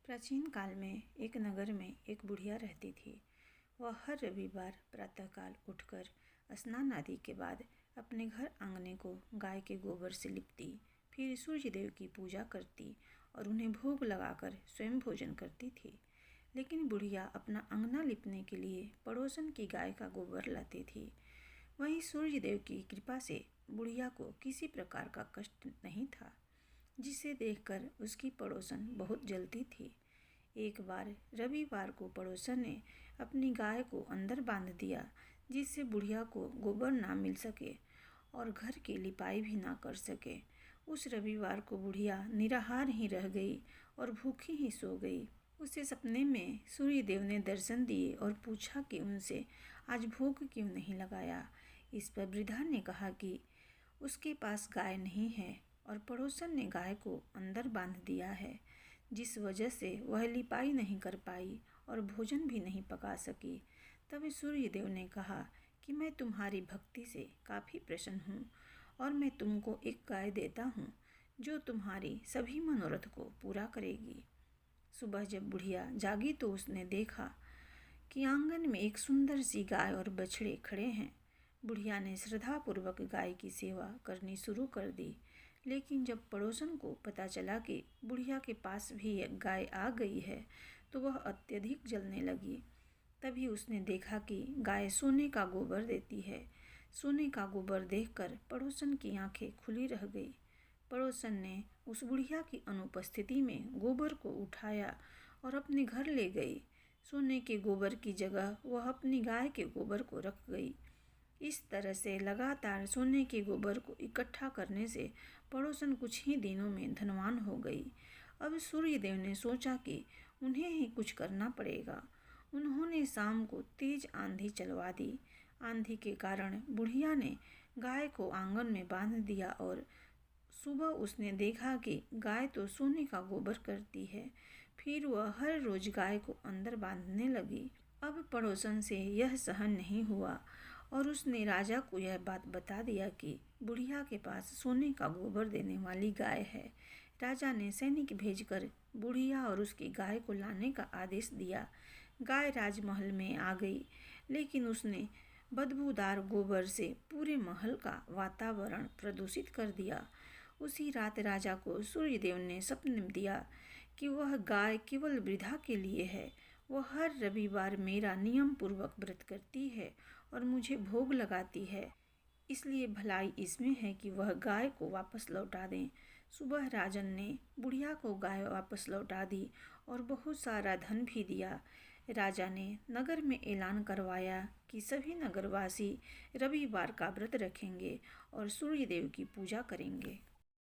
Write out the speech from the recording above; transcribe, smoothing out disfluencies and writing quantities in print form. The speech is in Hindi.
प्राचीन काल में एक नगर में एक बुढ़िया रहती थी। वह हर रविवार प्रातःकाल उठकर स्नान आदि के बाद अपने घर आंगने को गाय के गोबर से लिपती, फिर सूर्य देव की पूजा करती और उन्हें भोग लगाकर स्वयं भोजन करती थी। लेकिन बुढ़िया अपना अंगना लिपने के लिए पड़ोसन की गाय का गोबर लाती थी। वहीं सूर्य देव की कृपा से बुढ़िया को किसी प्रकार का कष्ट नहीं था, जिसे देखकर उसकी पड़ोसन बहुत जलती थी। एक बार रविवार को पड़ोसन ने अपनी गाय को अंदर बांध दिया, जिससे बुढ़िया को गोबर ना मिल सके और घर की लिपाई भी ना कर सके। उस रविवार को बुढ़िया निराहार ही रह गई और भूखी ही सो गई। उसे सपने में सूर्य देव ने दर्शन दिए और पूछा कि उनसे आज भोग क्यों नहीं लगाया। इस पर वृद्धा ने कहा कि उसके पास गाय नहीं है और पड़ोसन ने गाय को अंदर बांध दिया है, जिस वजह से वह लिपाई नहीं कर पाई और भोजन भी नहीं पका सकी। तब सूर्य देव ने कहा कि मैं तुम्हारी भक्ति से काफ़ी प्रसन्न हूँ और मैं तुमको एक गाय देता हूँ जो तुम्हारी सभी मनोरथ को पूरा करेगी। सुबह जब बुढ़िया जागी तो उसने देखा कि आंगन में एक सुंदर सी गाय और बछड़े खड़े हैं। बुढ़िया ने श्रद्धापूर्वक गाय की सेवा करनी शुरू कर दी, लेकिन जब पड़ोसन को पता चला कि बुढ़िया के पास भी एक गाय आ गई है तो वह अत्यधिक जलने लगी। तभी उसने देखा कि गाय सोने का गोबर देती है। सोने का गोबर देखकर पड़ोसन की आंखें खुली रह गई। पड़ोसन ने उस बुढ़िया की अनुपस्थिति में गोबर को उठाया और अपने घर ले गई। सोने के गोबर की जगह वह अपनी गाय के गोबर को रख गई। इस तरह से लगातार सोने के गोबर को इकट्ठा करने से पड़ोसन कुछ ही दिनों में धनवान हो गई। अब सूर्य देव ने सोचा कि उन्हें ही कुछ करना पड़ेगा। उन्होंने शाम को तेज आंधी चलवा दी। आंधी के कारण बुढ़िया ने गाय को आंगन में बांध दिया और सुबह उसने देखा कि गाय तो सोने का गोबर करती है। फिर वह हर रोज गाय को अंदर बांधने लगी। अब पड़ोसन से यह सहन नहीं हुआ और उसने राजा को यह बात बता दिया कि बुढ़िया के पास सोने का गोबर देने वाली गाय है। राजा ने सैनिक भेजकर बुढ़िया और उसकी गाय को लाने का आदेश दिया। गाय राजमहल में आ गई, लेकिन उसने बदबूदार गोबर से पूरे महल का वातावरण प्रदूषित कर दिया। उसी रात राजा को सूर्यदेव ने स्वप्न दिया कि वह गाय केवल वृद्धा के लिए है। वह हर रविवार मेरा नियम पूर्वक व्रत करती है और मुझे भोग लगाती है, इसलिए भलाई इसमें है कि वह गाय को वापस लौटा दें। सुबह राजन ने बुढ़िया को गाय वापस लौटा दी और बहुत सारा धन भी दिया। राजा ने नगर में ऐलान करवाया कि सभी नगरवासी रविवार का व्रत रखेंगे और सूर्यदेव की पूजा करेंगे।